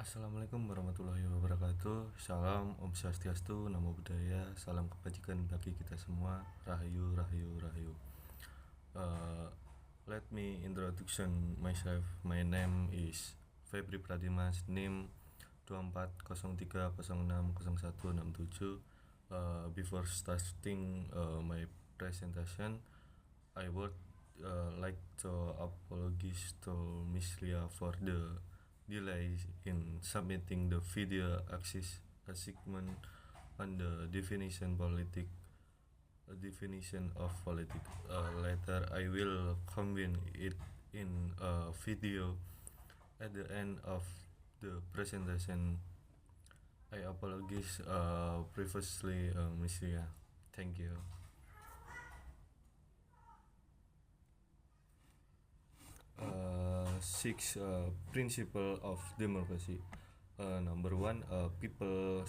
Assalamualaikum warahmatullahi wabarakatuh. Salam Om Swastiastu, Namo Buddhaya, salam kebajikan bagi kita semua. Rahayu, rahayu, rahayu. Uh, Let me introduction myself. My name is Febri Pradimas, NIM 2403060167. Before starting my presentation, I would like to apologize to Miss Lia for the delay in submitting the video assignment on the definition of politics. Later, I will combine it in a video at the end of the presentation. I apologize previously, Miss Lia. Thank you. Six principle of democracy. Number one, people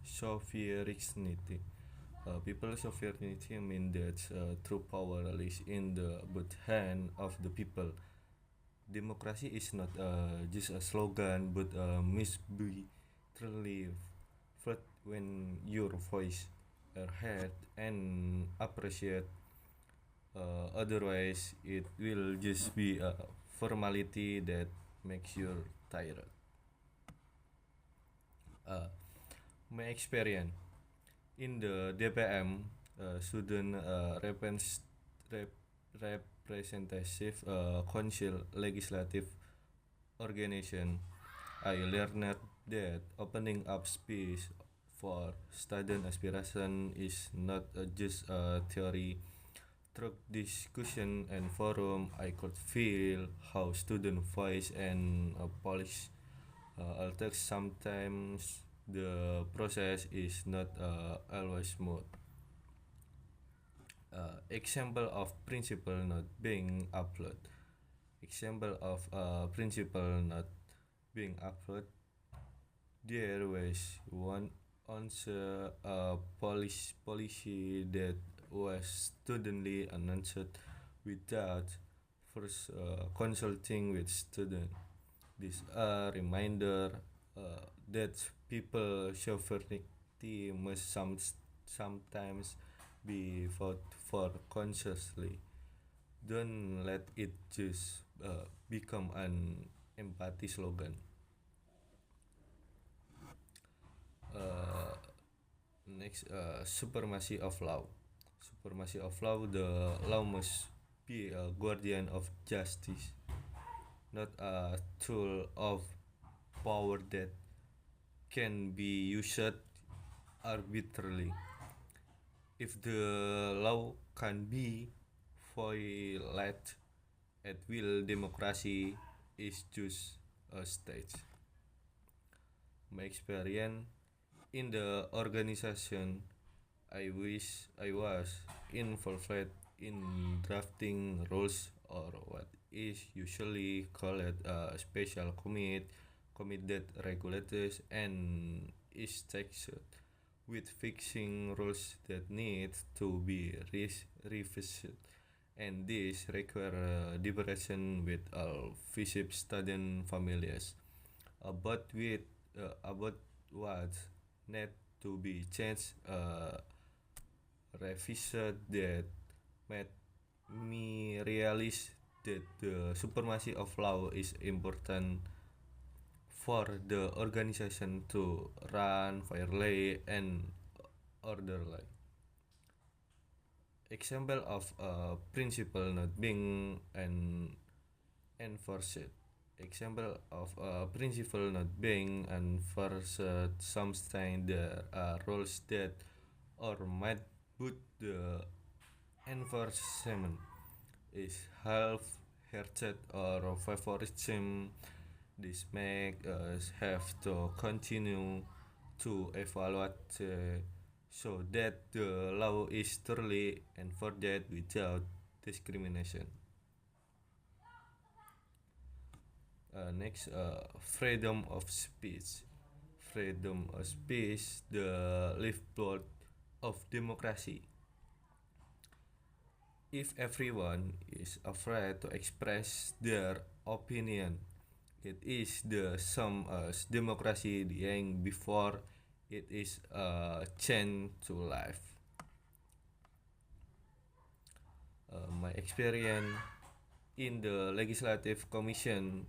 sovereignty. People sovereignty mean that true power lies in the both hand of the people. Democracy is not just a slogan, but must be truly felt when your voice are heard and appreciated. Otherwise, it will just be a formality that makes you tired. Uh, my experience in the DPM, student representative council legislative organization, I learned that opening up space for student aspiration is not just a theory. Through discussion and forum, I could feel how student voice and polish. Although sometimes the process is not always smooth. Example of principle not being uploaded. Example of principle not being uploaded. There was one answer policy that was studently announced without first consulting with student. This a reminder that people sovereignty must sometimes be fought for consciously. Don't let it just become an empathy slogan. Uh, Next, supremacy of law. Supremacy of law. The law must be a guardian of justice, not a tool of power that can be used arbitrarily. If the law can be violated at will, democracy is just a stage. My experience in the organization I wish I was involved in drafting rules or what is usually called a special commit that regulates and is tasked with fixing rules that need to be revisited, and this require deliberation with all visible student families about what need to be changed. Revision that made me realize that the supremacy of law is important for the organization to run fairly and orderly. Example of a principle not being enforced. Example of a principle not being enforced. Sometimes there are rules that or might put the enforcement is half-hearted or favoritism. This make us have to continue to evaluate so that the law is thoroughly enforced without discrimination. Next, freedom of speech. Freedom of speech, the lifeblood of democracy. If everyone is afraid to express their opinion, It is the same as democracy dying before it is changed to life. My experience in the Legislative Commission,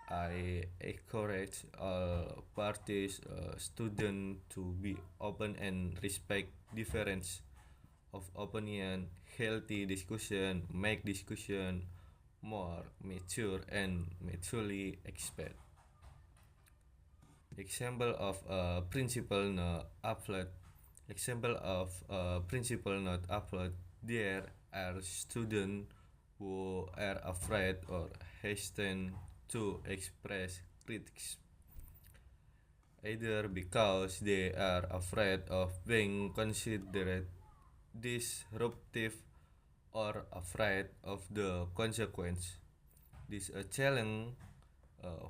I encourage all parties, students to be open and respect difference of opinion. Healthy discussion make discussion more mature and maturely expect. Example of a principle not applied. Example of a principle not applied. There are students who are afraid or hesitant to express critics, either because they are afraid of being considered disruptive or afraid of the consequence. This is a challenge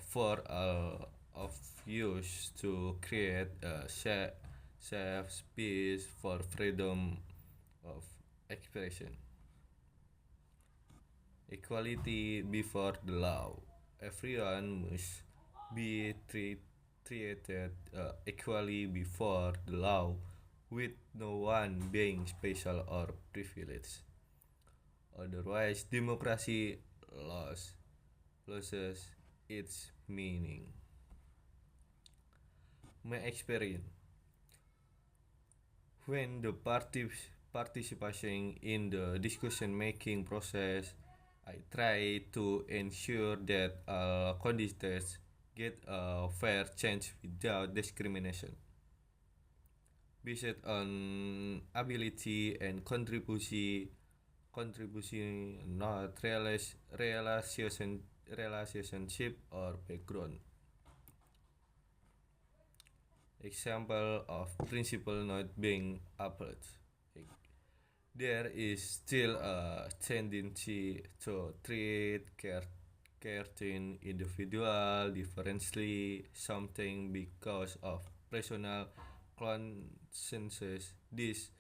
for all of us to create a safe space for freedom of expression. Equality before the law. Everyone must be treated equally before the law, with no one being special or privileged. Otherwise, democracy loses its meaning. My experience: when the participation in the decision making process, I try to ensure that candidates get a fair chance without discrimination, based on ability and contribution, not relationship or background. Example of principle not being applied. There is still a tendency to treat certain individual differently, something because of personal consensus. This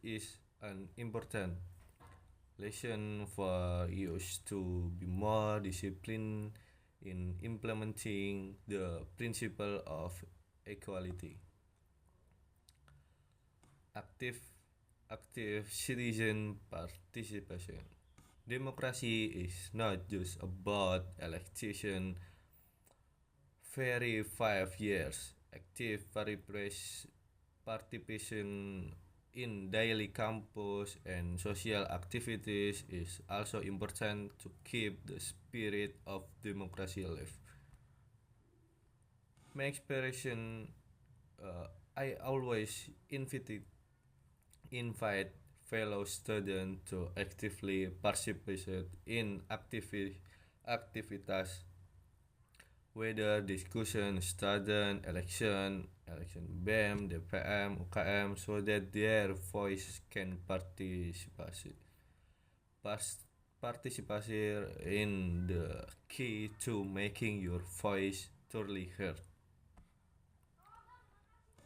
is an important lesson for us to be more disciplined in implementing the principle of equality. Active active citizen participation. Democracy is not just about election every 5 years. Active participation in daily campus and social activities is also important to keep the spirit of democracy alive. My expression, I always invite fellow students to actively participate in activities, whether discussion, student, election BEM, DPM, UKM, so that their voice can participate in the key to making your voice thoroughly heard.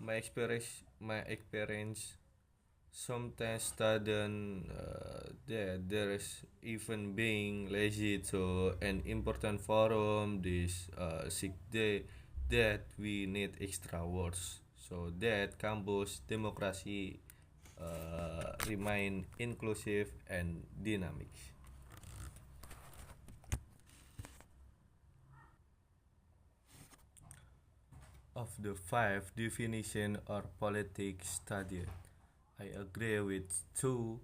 My experience sometimes student that there is even being lazy to an important forum this sick day that we need extra words so that campus democracy remain inclusive and dynamic. Of the five definition or politics studied, I agree with two.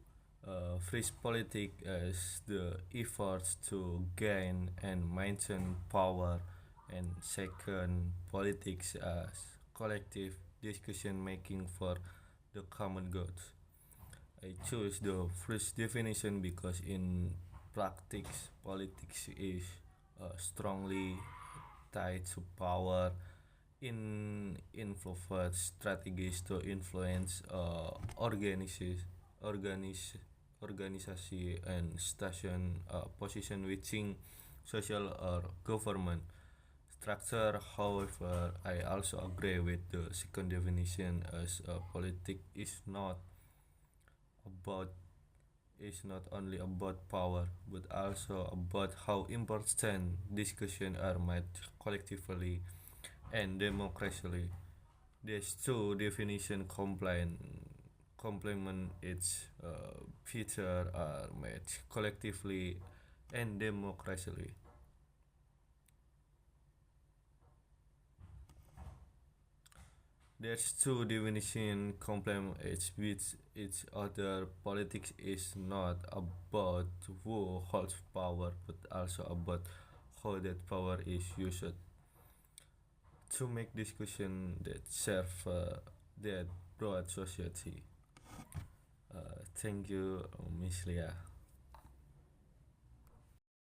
First, politics as the efforts to gain and maintain power, and second, politics as collective decision making for the common good. I choose the first definition because in practice, politics is strongly tied to power in involved strategies to influence organis- organization and station position within social or government structure. However, I also agree with the second definition as politics is not about is not only about power but also about how important discussions are made collectively and democratically. These two definitions complement each feature are made collectively and democratically. There's two definition complement each other. Politics is not about who holds power, but also about how that power is used to make discussion that serve that broad society. Thank you, Miss Lia.